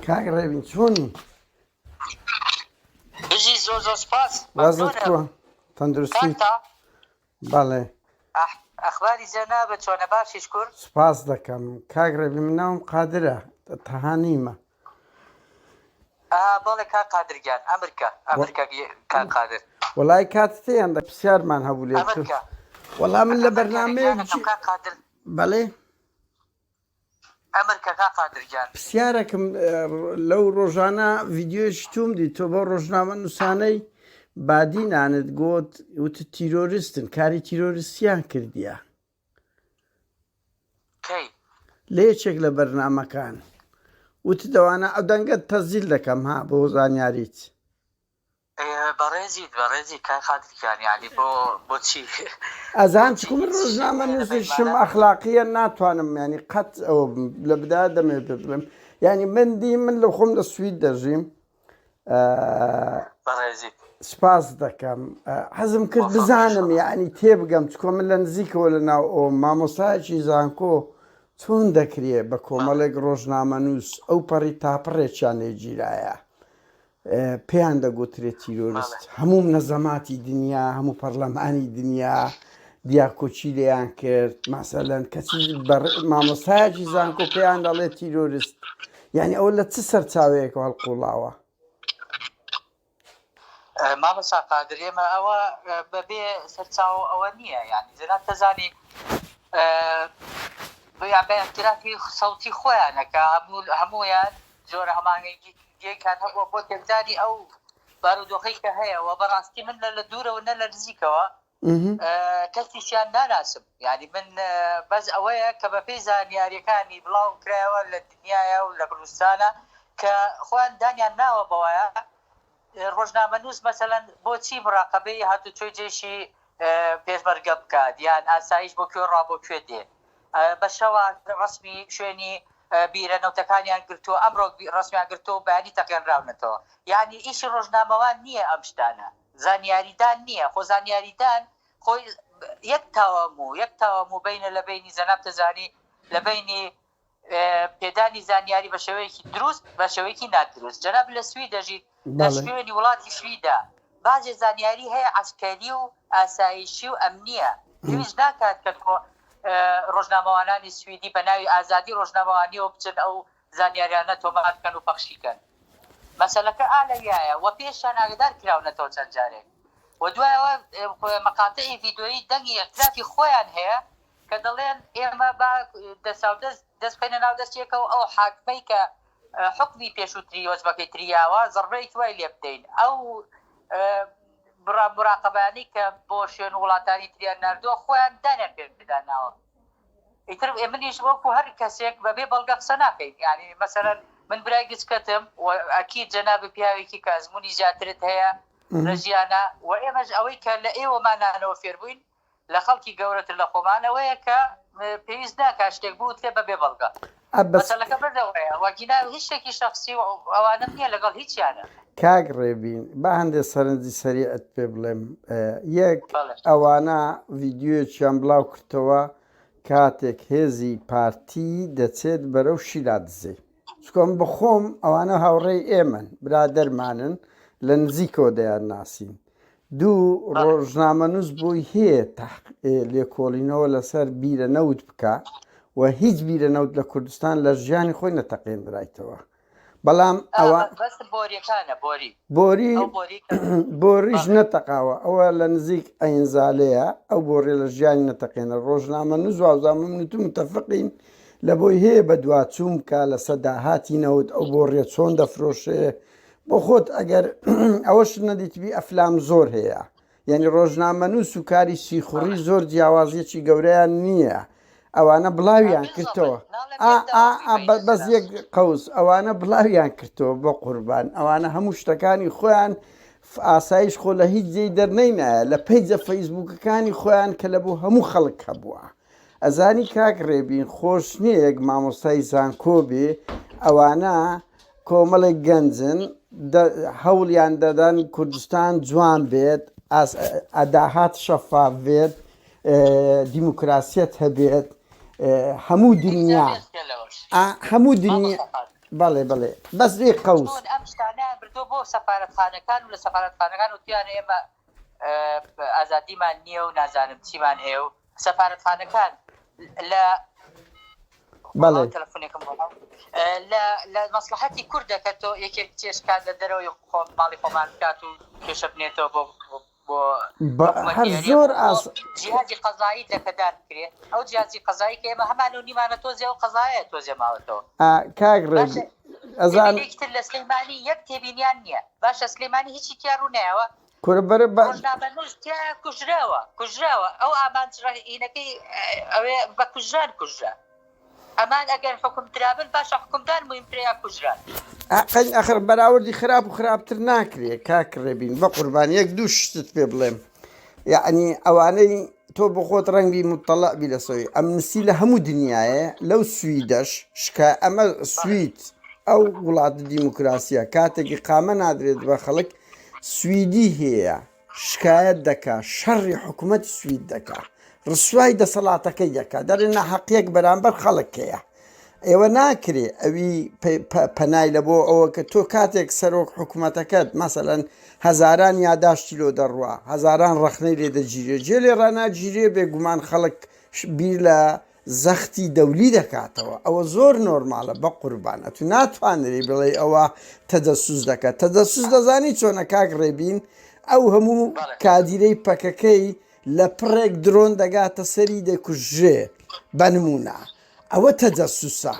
کاگڕێبین چۆنی؟ بژی زۆر زۆر سپاس. وازت کووە؟ تەندروستی؟ بەڵێ ئەخباری جەنابە چۆنە باشیش کورد؟ سپاس دەکەم. کاگڕێبی من ناوم قادرە تەهانیمە. بەڵێ کا قادرگیان ئەمریکا کا قادر وەڵای کاتت هەیە پرسیارمان هەبوو لێ وەڵام من لە بەرنامەیەکی قادر بەڵێ ئەمریکا کا قادرگیان پرسیارێکم لەو ڕۆژانە ڤیددیۆیەکی توم دی تۆ بۆ ڕۆژنامە نووسانەی بادینانت گوت وتە تیرۆریستن کاری تیرۆریستیان کردیە لە یەکێک لە بەرنامەکان وتە دەوانە ئەو دەنگەت تەزیل دەکەم ها بۆ زانیاریت بەڕێزیت کا قادرگیان یعنی بۆ چی ئەزان چکم ڕۆژنامە نووسشم ئەخلاقیە ناتوانم ینی قەت ئەوە لە بدا دەمێ پێ بڵێم ینی من لە خۆم لە سوید دەژیم سپاس دەکەم حەزم کرد بزانم یعنی تێبگەم چکۆ من لە نزیکەوە لە ناو ئەو مامۆستایەکی زانکۆ چۆن دەکرێت بە کۆمەڵێک ڕۆژنامە نووس ئەو پەڕی تاپڕێکیان لێگیرایە پێیان دەگوترێت تیرۆریست هەموو نەزەماتی دنیا هەموو پەرلەمانی دنیا دیاکۆچی لێیان کرد مەسەلەن کەچی مامۆستایەکی زانکۆ پێیان دەڵێت تیرۆریست یعنی ئەوە لە چ سەرچاوەیەکە هەڵقوڵاوە مامۆستا قادر ئێمە ئەوە بەبێ سەرچاو ئەوە نییە یعنی جەناب تەزانی بەیانکرافی سەوتی خۆیانەکە هەمویان جۆرە هەمانگەی دیکان هەبووە بۆ تێبدانی ئەو بارودۆخەی کە هەیەەوە بەڕاستی من لە دوورەوە نە لە نزیکەوە کەسیشیان ناناسم یعنی من بەس ئەوەیە کە بە پێی زانیاریەکانی بڵاو کرایەوە لە دنیاە و لە کوردستانە کە خۆیان دانیان ناوە بەوەیە ڕۆژنامە نووس مەسەلەن بۆچی مراقەبەی هاتوچۆی جێشی پێشمەرگە بکات یان ئاسایش بۆ کوێ ڕا بۆ کوێ دێ بە شەوە ڕسمی شوێنی بیرەنەوتەکانیان گرتووە ئەمڕۆ ڕسمیان گرتووە بەیانی تەقێنراونەتەوە یعنی ئیشی ڕۆژنامەوان نییە ئەم شتانە زانیاریدان نییە خۆ زانیاریدان خۆی یەک تاوەموو بینە لە بینی جەناب تەزانی لە بینی پێدانی زانیاری بە شێوەیەکی دروست بە شێوەیەکی نادروست جەناب لە سوی دەژیت لە شوێنی وڵاتی سویدا باجێ زانیاری هەیە عەسکەری و ئاسایشی و ئەمنیە پێویست ناکات کە ڕۆژنامەوانانی سویدی بە ناوی ئازادی ڕۆژنامەوانیەوە بچن ئەو زانیاریانە تۆمات بکەن و پەخشیکەن مەسەلەکە ئالەویایە و پێشیان ئاگدار کراونەتەوە چەند جارێک و دوایەوە مەقاتعی ڤیدۆیی دەنگی ئەختلافی خۆیان هەیە کە دەڵێن ئێمە با دەست بخەینە ناو دەستێکەوە ئەو حاکمەی کە حکمی پێشووتری وەزبەکەی تریاوە زەڕبەی توای لێ بدەین ئەو مراقەبانی کە بۆ شوێن وڵاتانی تریان نردووە خۆیان دانیان پێ بداناوە ئیتر منیش وەکو هەر کەسێک بەبێ بەڵگە قسە ناکەین یعنی مەسەلەن من برای گچکەتم و ئەکید جەناب پیاوێکی کە ئەزمموی زیاترت هەیە لە ژیانە و ئێمەش ئەوەی کە لە ئێوەمانانەوە فێربووین لە خەڵکی گەورەتر لە خۆمانەوەیە کە پێویست ناکە شتێک بوو تێ بەبێ بەڵگە مەسەلەکە بردەوەیە وەگینا هیچ شتێکی شەخسی و ئەوانم نییە لەگەڵ هیچیانە کاگڕێبین بە هەندێک سەرنجی سەریعەت پێ بڵێم یەک ئەوانە ڤیددیۆیەکیان بڵاو کردەوە کاتێک هێزی پارتی دەچێت بەرەو شیلا دزێ چکۆم بخۆم ئەوانە هاوڕێی ئێمن برادەرمانن لە نزیکەوە دەیان ناسین دوو ڕۆژنامە نووس بۆی هەیە لێکۆڵینەوە لەسەر بیرە نەوت بکە و هیچ بیرە نەوت لە کوردستان لە ژیانی خۆی نەتەقێنرایتەوە بەڵام ئەوە بۆریش نەتەقاوە ئەوە لە نزیک ئەینزالەیە ئەو بۆڕێ لە ژیانی نەتەقێنە ڕۆژنامە نووس وازانمت متەفقین لە بۆی هەیە بە دوچووم کە لە سەداهاتی نەوت ئەو بۆڕێ چۆن دەفرۆشێ بۆ خۆت ئەگەر ئەوەش نەدیتبی ئەفلام زۆر هەیە یعنی ڕۆژنامە نووس و کاری سیخوڕی زۆر جیاوازیەکی گەورەیان نییە ئەوانە بڵاویان کردەوە بەس یەک قەوس ئەوانە بڵاویان کردەوە بە قوربان ئەوانە هەموو شتەکانی خۆیان ئاسایش خۆ لە هیچ جێی دەرنەینایە لە پەیجە فەیسبووکەکانی خۆیان کە لە بوو هەموو خەڵک هەبووە ئەزانی کاگڕێبین خۆش نییە یەک مامۆستای زانکۆ بێ ئەوانە کۆمەڵێک گەنجن هەوڵیان دەدەن کوردستان جوان بێت ئەداهات شەفاف بێت هەموو دنیا بەڵێ بەڵێ بەس لێ قەوس چۆن ئەم شتانە بردۆ بۆ سەفارەتخانەکان و لە سەفارەتخانەکان وتیان ئێمە ئازادیمان نییە و نازانم چیمان هەیە و سەفارەتخانەکان لە بەڵێ تەلەفۆنێکم لە مەسلحەتی کوردەکە تۆ یەکێک چێشکات لە دەرەوەی ماڵی خۆمان بکات و کێشە بنێتەوە بۆ هەر زۆر جیهازی قەزایی دەکەدار بکرێت ئەو جیهازی قەزایی کە ئێمە هەمان و نیمانە تۆزێ و قەزایە تۆزێ ماوەتەوە کاگڕێ ئەزانێکتر لە سلەیمانی یەک تێبینیان نییە باشە سلەیمانی هیچی تیار و نایەوە کوربەرە ڕۆژنامەنووس کوژراوە ئەو ئامانجڕینەکەی ئەوێ بە کوژران کوژرا ئەمان ئەگەر حکم درابن باشە حکومدان مهمترەیە کوژران ئەخر بەراوردی خراپ و خراپتر ناکرێت کاکڕێبین بە قوربان یەک دوو شتت پێ بڵێم یعنی ئەوانەی تۆ بۆ خۆت ڕەنگی مطلع بی لەسەوەی ئەمنسی لە هەموو دنیاە لەو سویدەش شکا ئەمە سوید ئەو وڵاتە دیموکراسیە کاتێکی قامە نادرێت بە خەڵک سویدی هەیە شکایەت دەکا شەڕی حکوومەتی سوید دەکا ڕسوای دەسەڵاتەکەی دەکات دەرێنە حەقیەک بەرامبەر خەڵکەیە ئێوە ناکرێ ئەوی پەنای لە بۆ ئەوە کە تۆ کاتێک سەرۆک حکوومەتەکەت مەسەلەن هەزاران یاداشتی لۆ دەڕوا هەزاران ڕەخنەی لێ دەگیرێ جێ لێ ڕناگیرێ بێگومان خەڵک بیر لە زەختی دەولی دەکاتەوە ئەوە زۆر نۆرمالە بە قوربانە تو ناتوانری بڵێ ئەوە تەجەسوس دەکات تەجەسوس دەزانی چۆنە کاک ڕێبین ئەو هەموو کادیرەی پەکەکەی لە پڕێک درۆن دەگاتە سەری دەکوژێ بەنمونە ئەوە تەجەسوسە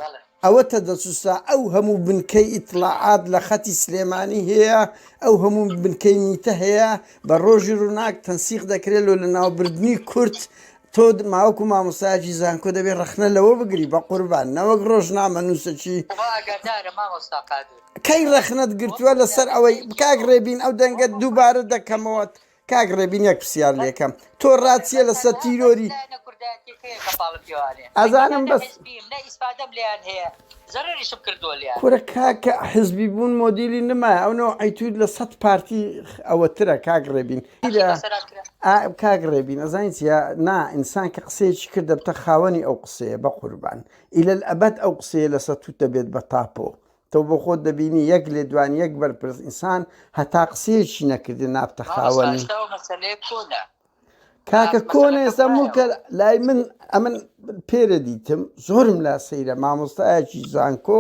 ئەوە تەجەسوسە ئەو هەموو بنکەی ئیتلاعات لە خەتی سلێمانی هەیە ئەو هەموو بنکەی میتە هەیە بە ڕۆژی ڕووناک تەنسیق دەکرێت لە ناوبردنی کورد تۆ ماوەکو مامۆستاجی زانکۆ دەبێت ڕەخنە لەوە بگری بە قوربان نەوەک ڕۆژنامە نووسەچی کەی ڕەخنەت گرتووە لەسەر ئەوەی کاک ڕێبین ئەو دەنگەت دووبارە دەکەمەوە کاک ڕێبین یەک پرسیار لێکەم تۆ ڕاچیە لەسەر تیرۆری ئەزانم بەس کورە کاکە حزبی بوون مۆدیلی نمایە ئەوەوە ئەیتود لە 100 پارتی ئەوەترە کاک ڕێبین کاک ڕێبین ئەزانین چیە نا ئینسان کە قسەیەکی کردە بتە خاوەنی ئەو قسەیە بە قوربان ئیلە ئەبەت ئەو قسەیە لەسەر تو دەبێت بە تاپۆ تۆ بۆ خۆت دەبینی یەک لێ دوان یەک بەرپرس ئینسان هەتا قسەیەکی نەکردی نابتە خاوەنی کاکە کۆنە ئێستا موکە لای من ئەمن پێرە دیتم زۆرم لا سەیرە مامۆستایەکی زانکۆ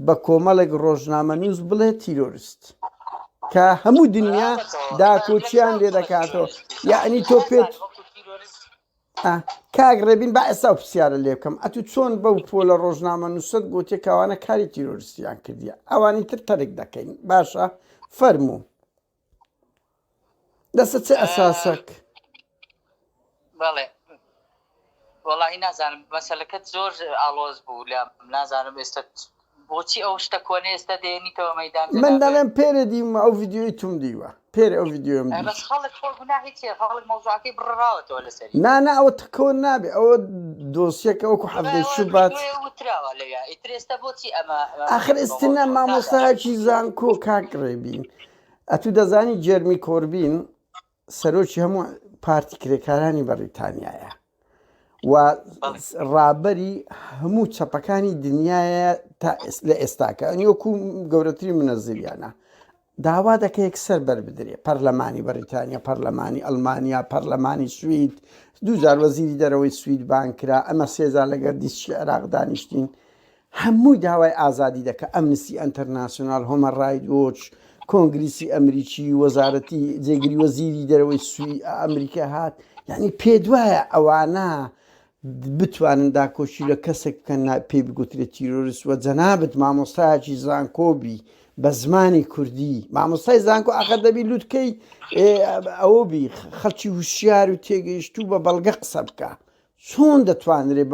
بە کۆمەڵێک ڕۆژنامە نووس بڵێ تیرۆریست کە هەموو دنیا داکۆچیان لێ دەکاتەوە یعنی تۆ پێت کاک ڕێبین با ئێستا و پرسیارە لێ بکەم ئەتو چۆن بەو پۆلە ڕۆژنامە نووسەت گوتێکەوانە کاری تیرۆریستیان کردیە ئەوانی تر تەرێک دەکەین باشە فەرموو لەسەر چه ئەساسەک بەڵێ وەڵی نازانم مەسەلەکەت زۆر ئاڵۆز بوو لە نازانم ئێستا بۆچی ئەو شتە کۆنێ ئێستا دێنیتەوە مەدان من دەڵێم پێرە دیمە ئەو ڤیددیۆی توم دیوە پێرە ئەو ڤیددیۆم نانە ئەوە تکۆن نابێ ئەوە دۆسیەکە وەکو حەفتەی شوبات ئاخر ئستنە مامۆستایەکی زانکۆ کاک ڕێبین ئەتو دەزانی جێرمی کۆربین سەرۆکی هەموو پارتی کرێکارانی بەریتانیایە و ڕابەری هەموو چەپەکانی دنیاە تا لە ئێستاکە ئەنیۆکو گەورەتری منەزریانە داوا دەکە یەکسەر بەربدرێ پەرلەمانی بەریتانیا پەرلەمانی ئەلمانیا پەرلەمانی سوید دووجار وەزیری دەرەوەی سوید بانکرا ئەمە سێزار لەگەر دیستی عێراق دانیشتین هەمووی داوای ئازادی دەکە ئەمنستی ئەنتەرناسیۆنال هۆمە ڕایت وۆچ کۆنگریسی ئەمریکی وەزارەتی جێگری وەزیری دەرەوەی سوی ئەمریکا هات یعنی پێدوایە ئەوانە بتوانن داکۆشی لە کەسێک بکەن پێی بگوترێت تیرۆریست وە جەنابەت مامۆستایەکی زانکۆبی بە زمانی کوردی مامۆستای زانکۆ ئاخر دەبی لوتکەی ئەوەبی خەڵکی وشیار و تێگەیشتوو بە بەڵگە قسە بکە چۆن دەتوانرێ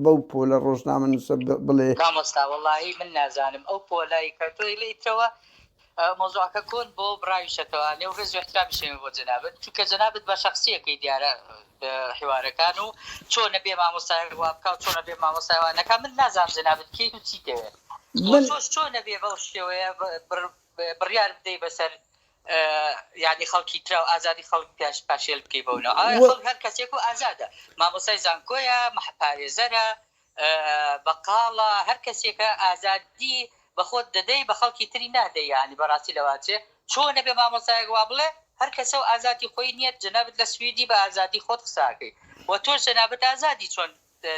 بەو پۆلە ڕۆژنامە نووسە بڵێ مامۆستا وەڵاهی من نازانم ئەو پۆلای کە تۆی لێیتەوە مۆزوعەکە کۆن بۆ براویشەتەوە نێو ڕێز و احترامیشێمە بۆ جەنابەت چونکە جەنابەت بە شەخسیەکەی دیارە حیوارەکان و چۆنە بێ مامۆستای وا بکە و چۆنە بێ مامۆستایوانەکە من نازانم جەنابەت کەیت و چی دەوێت چۆنە بێ بەو شێوەیە بڕیار بدەی بەسەر یعنی خەڵکی ترا و ئازادی خەڵک پاشێل بکەی بەونەوە هەر کەسێک و ئازادە مامۆستای زانکۆیە پارێزەرە بەقاڵە هەر کەسێکە ئازادی بەخۆت دەدەی بە خەڵکی تری نادەی یعنی بەڕاستی لەواتێ چۆن نەبێ مامۆستایەک وا بڵێ هەر کەسە و ئازادی خۆی نییە جەنابەت لە سویدی بە ئازادی خۆت قساکەی و تۆ جەنابەت ئازادی چۆن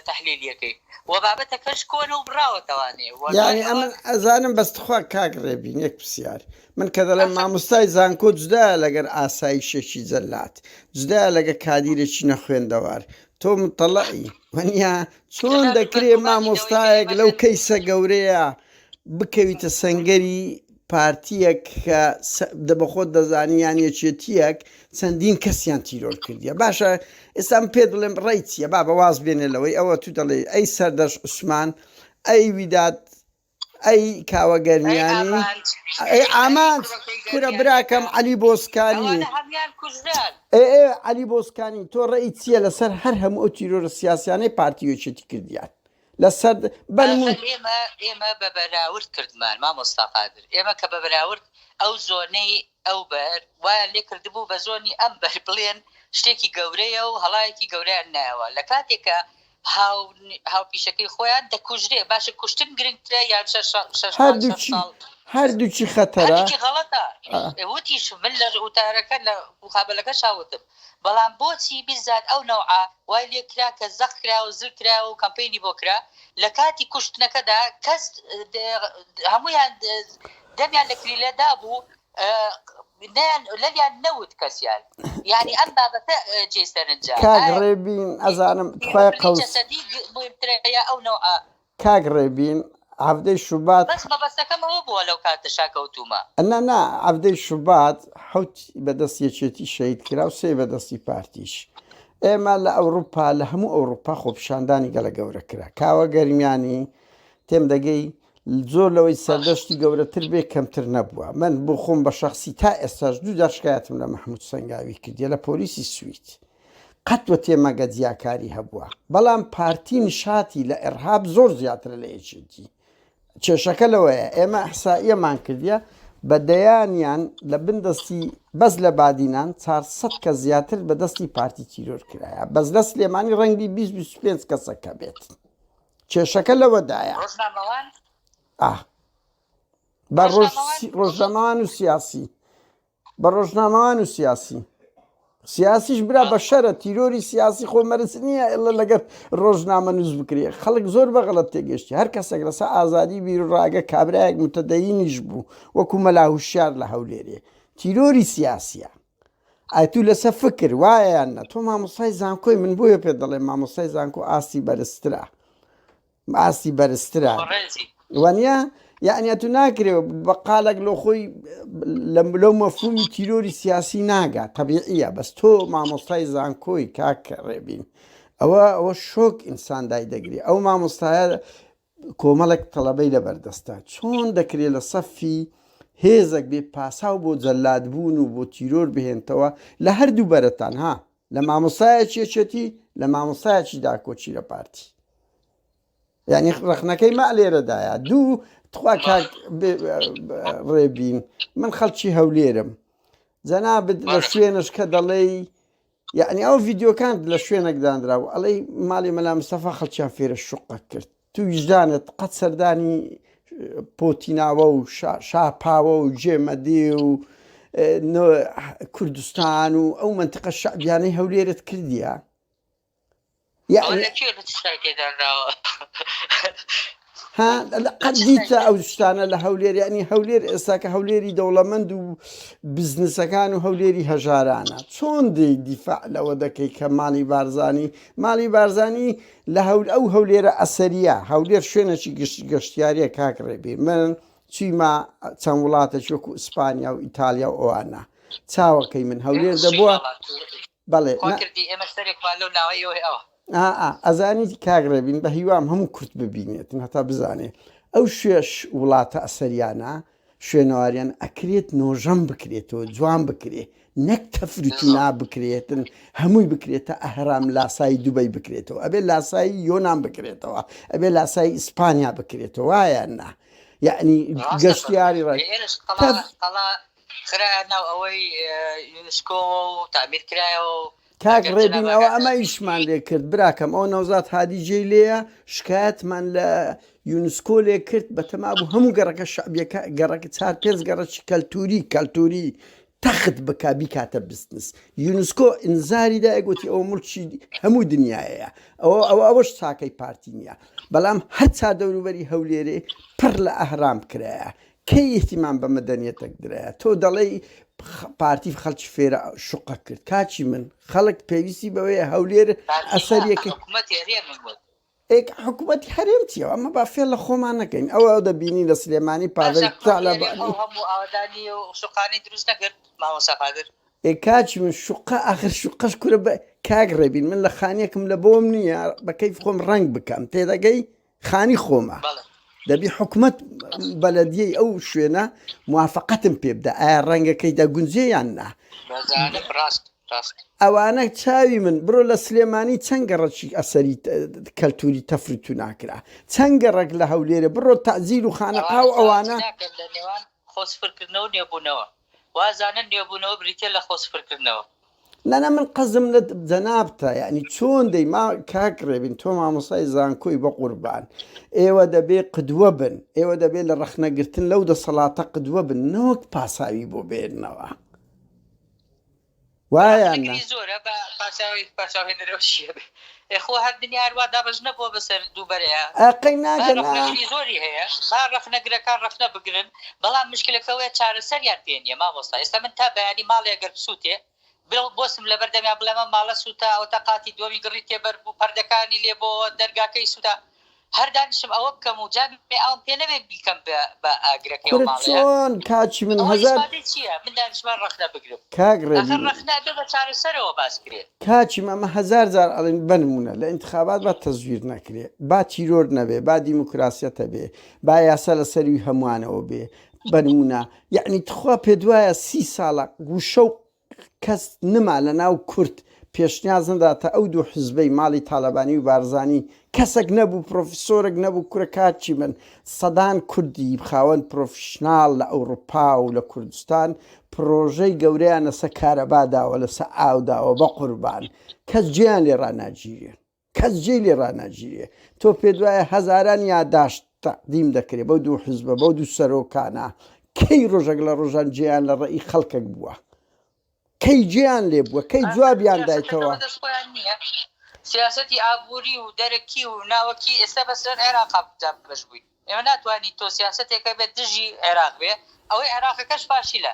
تحلیلیەکەی و بابەتەکەش کۆنە و بڕاوەتەوانێ یعنی ئەمن ئەزانم بەستخوا کاگڕێبین یەک پرسیار من کە دەڵێم مامۆستای زانکۆ جودایە لەگەر ئاسایشێکی جەلات جودایە لەگە کادیرێکی نەخوێندەوار تۆ متەڵەعی وەنیا چۆن دەکرێت مامۆستایەک لەو کەیسە گەورەیە بکەویتە سەنگەری پارتیەک کە دەبەخۆت دەزانیان یەکێتیەک چەندین کەسیان تیرۆر کردیە باشە ئێستا پێ دڵێم ڕێی چییە با بەواز بێنێ لەوەی ئەوە تو دەڵێ ئەی سەردەش عوسمان ئەی ویدات ئەی کاوەگەرمیانی ئەی ئامانج کورە براکەم عەلی بۆسکانی عەلی بۆسکانی تۆ ڕێی چییە لەسەر هەر هەموو ئەو تیرۆرە سیاسیانەی پارتیۆچێتی کردیان لەسەر ئێمە بە بەراورد کردمان مامۆستا قادر ئێمە کە بە بەراورد ئەو زۆنەی ئەو بەر وایە لێ کردبوو بە زۆنی ئەم بەر بڵێن شتێکی گەورەیە و هەڵایەکی گەوریان نایەوە لە کاتێکە هاوپیشەکەی خۆیان دەکوژرێ باشە کوشتن گرنگترە یان هەردووچی خەتەرە غەڵەتە وتیش من لە وتارەکە لە مقابلەکە شاوتم بەڵام بۆچی بیزات ئەو نەوعە وای لێ کرا کە زەخرا و زرکرا و کەمپینی بۆ کرا لە کاتی کوشتنەکەدا کەس هەمویان دەمیان لە کلیلەدا بوو لەلیان نەوت کەسیان یعنی ئەم بابەتە جێسەرنجا کاگڕێبین ئەزانم خۆی قەوسەدی مهمترەیە ئەو نەوعە کاگڕێبین عەفدەی شوبات بەس مەبەستەکەمەوە بووە لەو کاتە شاکەوتومە نا عەفدەی شوبات حوت بەدەست یەکێتی شەهید کرا و سێ بەدەستی پارتیش ئێمە لە ئەوروپا لە هەموو ئەوروپا خۆپیشاندانی گەلە گەورە کرا کاوە گەرمیانی تێم دەگەی زۆر لەوەی سەردەشتی گەورەتر بێ کەمتر نەبووە من بۆ خۆم بە شخصی تا ئێستاش دوو داشکایەتم لە مەحموود سەنگاوی کردیە لە پۆلیسی سوید قەتوە تێمەگە جیاکاری هەبووە بەڵام پارتی نشاتی لە ئێرهاب زۆر زیاترە لە یەکێتی کێشەکە لەوەیە ئێمە ئەحسائیەمان کردیە بە دەیانیان لە بندستی بەس لە بادینان 400 کە زیاتر بە دەستی پارتی تیرۆر کرایە بەس لە سلێمانی ڕەنگی 25 کەسەکە بێت کێشەکە لەوەدایە بە ڕۆژنامەوان و سیاسی بە ڕۆژنامەوان و سیاسیش برا بە شەرە تیرۆری سیاسی خۆمەرز نییە ئێڵە لەگەر ڕۆژنامە نووس بکرێ خەڵک زۆر بەغەڵەت تێگەشتی هەر کەسێک لەسەر ئازادی بیر و ڕاگە کابرایەک متەدەیینیش بوو وەکو مەلاهوشیار لە هەولێرێ تیرۆری سیاسیە ئایتو لەسەر فکر وایەیان نە تۆ مامۆستای زانکۆی من بۆیە پێ دەڵێ مامۆستای زانکۆ ئاستی بەرزترە وانە یعنی تو ناکرێ بە قالێک لە خۆی لەو مەفهومی تیرۆری سیاسی ناگات تەبیعیە بەس تۆ مامۆستای زانکۆی کاکە ڕێبین ئەوە شۆک ئینسان دای دەگری ئەو مامۆستایە کۆمەڵێک تەڵەبەی لەبەردەستە چۆن دەکرێت لە سەفی هێزێک بێ پاساو بۆ جەلادبوون و بۆ تیرۆر بهێنتەوە لە هەردوو بەرەتان ها لە مامۆستایەکی یەکێتی لە مامۆستایەکی داکۆچی لە پارتی یعنی ڕخنەکەی ما لێرەدایە دوو تخوا کاک ڕێبین من خەڵکی هەولێرم جەنابەت لە شوێنش کە دەڵێی یعنی ئەو ڤیددیۆکان لە شوێنێک دانراوە ئەڵەی ماڵی مەلا مستەفا خەڵکیان فێرە شوقە کرد تو ویژدانت قەت سەردانی پۆتیناوە و شاپاوە و جێمەدێ و کوردستان و ئەو منتیقە شەعبیانەی هەولێرت کردیە قەت دیتە ئەو شتانە لە هەولێر ینی هەولێر ئێستاکە هەولێری دەوڵەمەند و بزنسەکان و هەولێری هەژارانە چۆن دەی دیفاع لەوە دەکەی کە ماڵی بارزانی لە ئەو هەولێرە ئەسەریە هەولێر شوێنێکی گەشتیاریە کاک ڕێبێ من چیما چەند وڵاتێک وەکو ئیسپانیا و ئیتالیا و ئەوانە چاوەکەی من هەولێر دەبووە بەڵێ ئەزانی کاگڕێبین بە هیوام هەموو کورت ببینێتن هەتا بزانێ ئەو شوێش وڵاتە ئەسەریانە شوێنەواریان ئەکرێت نۆژەم بکرێتەوە جوان بکرێ نەک تەفروتینا بکرێتن هەمووی بکرێتە ئەهرام لاسایی دووبەی بکرێتەوە ئەبێ لاسایی یۆنان بکرێتەوە ئەبێ لاسایی ئیسپانیا بکرێتەوە وایە نا یعنی گەشتیاری خرا ناو ئەوەی یونسکۆ و تعمیر کرایەوە کاک ڕێبین ئەوە ئەمە ئیشمان لێ کرد براکەم ئەو نەوزات هادیجێ لێە شکایەتمان لە یونسکۆ لێ کرد بە تەمابوو هەموو گەڕەکە شعبیەکە گەڕەکە 4-5 گەڕەکی کەلتوری تەخت بکا بیکاتە بستنس یونسکۆ ئینزاری دایە گوتی ئەوە مڵکی هەموو دنیاەیە ئەوەش چاکەی پارتی نییە بەڵام هەر چا دەوروبەری هەولێرێ پڕ لە ئەهرام کرایە کەی ئیحتیمان بە مەدەنیەتێک درایە تۆ دەڵێی پارتی خەڵکی فێرە شوقە کرد کاچی من خەڵک پێویستی بەوەیە هەولێر ئەسەریەکە حکوومەتی هەرێم چیەوە ئەمە با فێر لە خۆمان نەکەین ئەوە دەبینی لە سلێمانی پاڵی کاچی من شوقە ئاخر شوقەش کورە بە کاک ڕێبین من لە خانیەکەم لە بۆم نییە بە کەیف خۆم ڕنگ بکەم تێدەگەی خانی خۆمە دەبی حکوومەت بەلەدیەی ئەو شوێنە موافقەتم پێ بدە ئایا ڕەنگەکەی دەگونجێ یان نا ئەوانە چاوی من بڕۆ لە سلێمانی چەند گەڕەکی ئەسەری کەلتوری تەفروت و ناکرا چەند گەڕێک لە هەولێرە بڕۆ تەعزیر و خانەقا و ئەوانە خۆسفرکردنەوە نێبوونەوە وازانن نێبوونەوە بریتە لە خۆسفرکردنەوە نەنا من قەزم لە جەنابتە یعنی چۆن دەی ما کاک ڕێبین تۆ مامۆسای زانکۆی بە قوربان ئێوە دەبێ قدوە بن ئێوە دەبێت لە ڕەخنەگرتن لەو دەسەڵاتە قدوە بن نەوەک پاساوی بۆ بێنەوە وایە زۆرە بە پاساوێنەرەوەشیە خۆ هەر دنیا هەروە دابەش نەبووە بەسەر دووبەرەیە ئەقەی ناگەن زۆری هەیە با ڕەخنەگرەکان ڕەخنە بگرن بەڵام مشکلەکەوەیە چارەسەریان پێ نیە مامۆستا ئێستا من تا بەیانی ماڵی ئەگەر سووتێ بۆسم لە بەردەمیان بڵێمە ماڵە سووتە ئەو تەقاتی دووەمی گڕی تێبەر بوو پەردەکانی لێ بۆ دەرگاکەی سووتە هەر دانیشم ئەوە بکەم و جابێ ئەوم پێ نەبێ بیکەم بە ئاگرەکەی چۆن کاچی من هەزار چییە من دانیشمان ڕەخنە بگرم کاک ڕێبین ڕەخنە بە چارەسەرەوە باس کرێت کاچی ئەمە هەزار جار ئەڵێن بنمونە لە ئینتخابات با تەزویر نەکرێ با تیرۆر نەبێ با دیموکراسیەتە بێ با یاسا لە سەروی هەمووانەوە بێ بنمونە یعنی تخوا پێ دوایە 30 ساڵە گوشە و کەس نما لە ناو کورد پێشنیاز نەداتە ئەو دوو حزبەی ماڵی تاالبانی و بارزانی کەسێک نەبوو پرۆفیسۆرێک نەبوو کورە کاچی من سەدان کوردی خاوەن پرۆفشنال لە ئەوروپا و لە کوردستان پرۆژەی گەورەیانە سە کارەباداوە لەسە ئاوداوە بە قوربان کەس جیان لێ ڕناگیرێ کەس جێ لێ ڕناگیرێ تۆ پێ دوایە هەزاران یاداشت تەقدیم دەکرێت بەو دوو حزبە بەو دوو سەرۆکانە کەی ڕۆژێک لە ڕۆژان جیان لە ڕێی خەڵکێک بووە کەی گیان لێ بووە کەی جوابیان دایتەوە سیاسەتی ئابووری و دەرەکی و ناوەکی ئێستا بەسەر عێراق بەش بووین ئێمە ناتوانانی تۆ سیاسەتێکە بێت دژی عێراق بێ ئەوەی عێراقەکەش باشیلە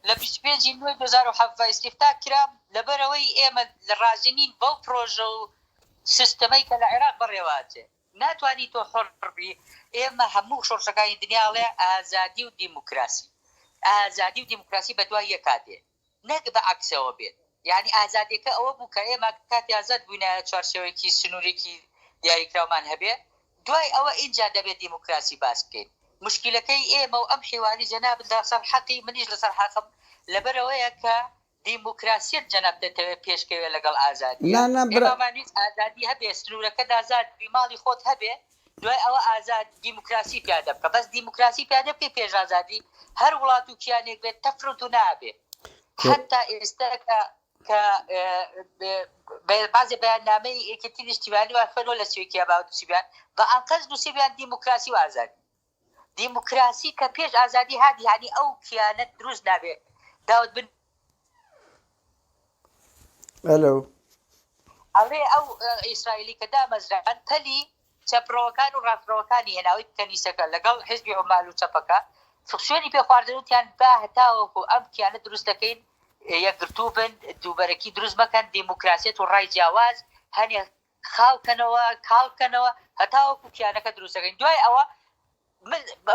لە 25/2007 ئیستیفتا کرام لەبەرەوەی ئێمە لە ڕازینین بەو پرۆژە و سیستەمەی کە لە عێراق بەڕێواتێ ناتوانانی تۆ حۆڕبی ئێمە هەموو شۆڕشەکانی دنیاڵێ ئازادی و دیموکراسی ئازادی و دیموکراسی بەدوای یەکاتێ نەک بە عکسەوە بێت یعنی ئازادیەکە ئەوە بوو کە ئێمە کاتی ئازاد بووینە چوارچێوەیەکی سنوورێکی دیاریکراومان هەبێ دوای ئەوە اینجا دەبێت دیموکراسی باس بکەین مشکلەکەی ئێمە و ئەم حیوانی جەناب لەسەر حەقی منیش لەسەر حەقم لەبەرەوەیە کە دیموکراسیت جەناب دەتەوێت پێشکەوێت لەگەڵ ئازادی ئێمەمانویست ئازادی هەبێ سنوورەکەت ئازاد ماڵی خۆت هەبێ دوای ئەوە ئازاد دیموکراسی پیادە بکە بەس دیموکراسی پیادە بکەی پێش ئازادی هەر وڵات و کیانێک بێت تەفرۆت و نابێ حتى ئێستا بعضی بەیاننامەی یەکێتی نیشتیمانی وافەنەوە لە سوێکیا باوتسیبیان بە ئەنقەز نووسیبیان دیموکراسی و ئازادی دیموکراسی کە پێش ئازادی هادی هانی ئەو کیانەت دروست نابێ داوت بن ئەڵێ ئەو ئیسرائیلی کە دامەزران پەلی چەپڕەوەکان و ڕاستڕەوەکانی هێناوی کەنیسەکە لەگەڵ حزبی عومال و چەپەکە شوێنی پێخواردنوتیان با هەتاوەکو ئەم کیانە دروست دەکەین یەکگرتوو بن دووبەرەکی دروست مەکەن دیموکراسیەت و ڕای جیاواز هەنێ خاوکەنەوە کاڵکەنەوە هەتاوەکو کیانەکە دروست دەکەین دوای ئەوە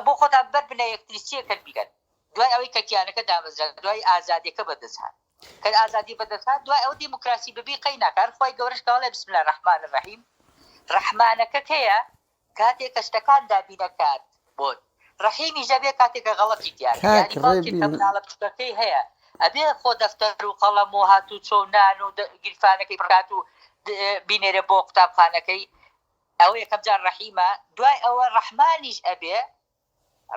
بۆ خۆتان بەر بنە یەکتریسیەکەن بیگەن دوای ئەوەی کە کیانەکە دامەزران دوای ئازادیەکە بەدەستهات کە ئازادی بەدەستهات دوای ئەو دیموکراسی ببی قەی ناکار خۆی گەورەش کاڵێ بسم الله الرحمن الرحیم ڕەحمانەکە کەیە کاتێک کە شتەکان دابینەکات بۆت ڕەحیمی ژەبێ کاتێکە غەڵەتی دیار مناڵە بچووکەکەی هەیە ئەبێ خۆ دەفتەر و قەڵەم و هاتوو چۆ نان و گیرفانەکەی بکات و بینێرە بۆ قوتابخانەکەی ئەوە یەکەم جار ڕەحیمە دوای ئەوە ڕەحمانیش ئەبێ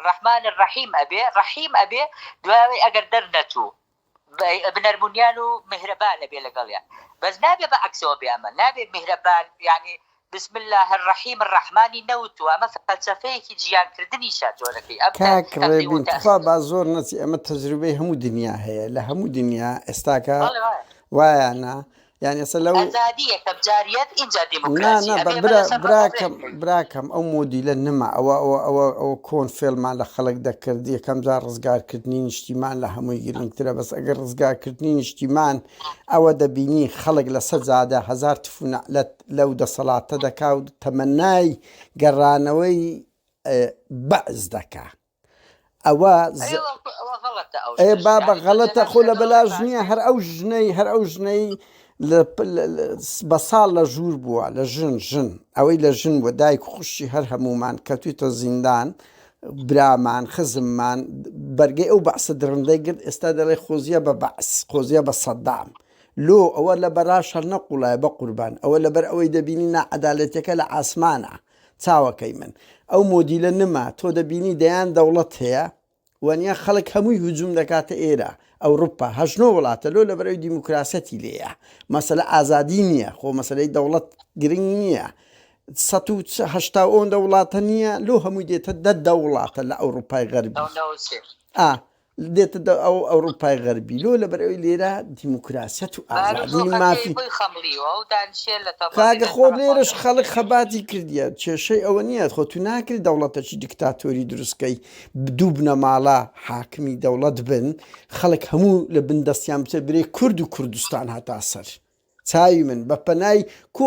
ڕەحمان الرەحیم ئەبێ ڕەحیم ئەبێ دوای ئەگەر دەرنەچوو بنرمونيان ومهربان بي لقليا بس نابي بعكسه بأمل نابي مهربان يعني بسم الله الرحيم الرحمن نوت وما فلسفه جيان كردني شاجوركي کاک ڕێبین تخوا با زۆر نەچی ئەمە تەجروبەی هەموو دنیا هەیە لە هەموو دنیا ئێستاکە وایانە یعنی ئێستا لەو براکەم ئەو مۆدیلە نما ئەوە کۆن فێڵمان لە خەڵک دەکرد یەکەم جار ڕزگارکردنی نیشتیمان لە هەمووی گرنگترە بەس ئەگەر ڕزگارکردنی نیشتیمان ئەوە دەبینی خەڵک لە سەر جادە هەزار تفونەعلەت لەو دەسەڵاتە دەکا و تەمەنای گەڕانەوەی بەعز دەکا ئەوە بابە غەڵەتە خۆ لە بەلاژ نییە هەر ئەو ژنەی بە ساڵ لە ژوور بووە لە ژن ئەوەی لە ژن بووە دایک خوشی هەر هەمومان کەوتویتە زیندان برامان خزممان بەرگەی ئەو بەعسە درڕندەی گرت ئێستا دەڵێ خۆزیە بە بەعس خۆزیە بە سەدام لۆ ئەوە لە بەراش هەر نەقوڵایە بە قوربان ئەوە لەبەر ئەوەی دەبینی نائەدالەتەکە لە ئاسمانە چاوەکەی من ئەو مۆدیلە نما تۆ دەبینی دەیان دەوڵەت هەیە وەنیا خەڵک هەمووی هجووم دەکاتە ئێرە ئەوروپا هەژنۆ وڵاتە لۆ لە بەرەوەی دیموکراسەتی لێیە مەسەلە ئازادی نییە خۆ مەسەلەی دەوڵەت گرنگ نییە 180 وڵاتە نییە لۆ هەمووی دێتە 10 وڵاتە لە ئەوروپای غەربی دێتە ئەو ئەوروپای غەربی لۆ لە بەرەوەی لێرە دیموکراسەت و ئازادی مافی کاگە خۆ لێرەش خەڵک خەباتی کردیە کێشەی ئەوە نییە خۆ تو ناکرد دەوڵەتەکی دیکتاتۆری دروستکەی دوو بنە ماڵە حاکمی دەوڵەت بن خەڵک هەموو لە بندەستیان بچێ برێ کورد و کوردستان هەتا سەر چاوی من بە پەنای کو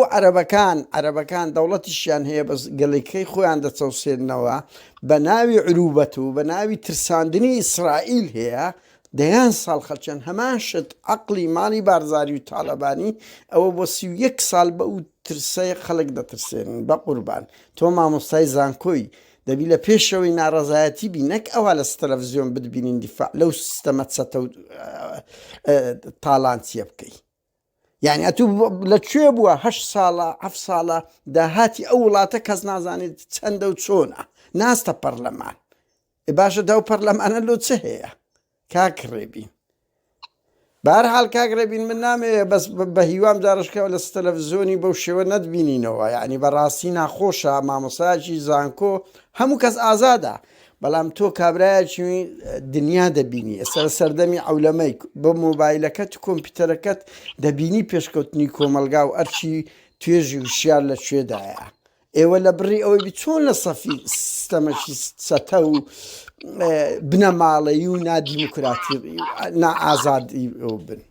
عەرەبەکان دەوڵەتیشیان هەیە بەس گەڵێکەی خۆیان دەچەوسێنەوە بە ناوی عروبەت و بە ناوی ترساندنی ئیسرائیل هەیە دەیان ساڵ خەڵچەند هەمان شت عەقڵی ماڵی بارزاری و تاڵەبانی ئەوە بۆ 31 ساڵ بە ئەو ترسەیە خەڵک دەترسێنن بە قوربان تۆ مامۆستای زانکۆی دەبی لە پێشەوەی ناڕەزایەتی بی نەک ئەوە لە تەلەڤیزیۆن بتبینین دیفاع لەو سیستەمە چەتە و تاڵانچیە بکەی یعنی ئەتوو لەکوێ بووە 8 ساڵە 7 ساڵە داهاتی ئەو وڵاتە کەس نازانێت چەندە و چۆنە ناستە پەرلەمان باشە داو پەرلەمانە لۆ چه هەیە کاکڕێبین بەهەرحاڵ کاکڕێبین من نامەوێت بەس بە هیوام جارشکەوە لە تەلەڤیزیۆنی بەو شێوە نەتبینینەوە یعنی بەڕاستی ناخۆشە مامۆسایەکی زانکۆ هەموو کەس ئازادە بەڵام تۆ کابرایەکی دنیا دەبینی ئێستا لە سەردەمی عەولەمەی بە مۆبایلەکەت و کۆمپیوتەرەکەت دەبینی پێشکەوتنی کۆمەلگا و ئەرچی توێژی وشیار لەکوێدایە ئێوە لە بڕی ئەوەی بی چۆن لە سەفی سیستەمەکی سەتە و بنەماڵەیی و نادیموکراتی نائازادی ئەو بن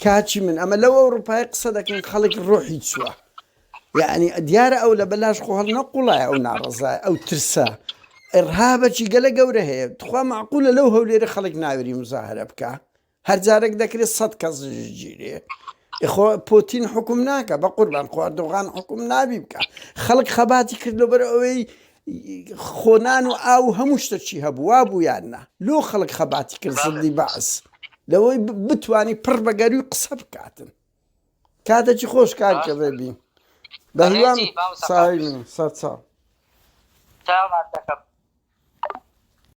کاچی من ئەمە لەو ئەوروپای قسە دەکەین خەڵک ڕۆحی چووە یعنی دیارە ئەو لە بەلاش خۆ هەڵ نەقوڵایە ئەو ناڕەزایە ئەو ترسە ئێرهابەکی گەلە گەورە هەیە تخوا معقولە لەو هەولێرە خەڵک ناوێری مزاهرە بکە هەر جارێک دەکرێت 100 کەس گیرێ خۆ پۆتین حکوم ناکە بە قوربان خواردۆغان حکوم نابی بکە خەڵک خەباتی کرد لەبەر ئەوەی خۆنان و ئاو هەموو شتێکی هەبوو وا بوو یاننا لۆ خەڵک خەباتی کرد زڵی بەعس لەوەی بتوانی پڕ بەگەری و قسە بکاتن کاتێکی خۆش کاکە بێبی بە هیوام ساوی من سەد ساڵ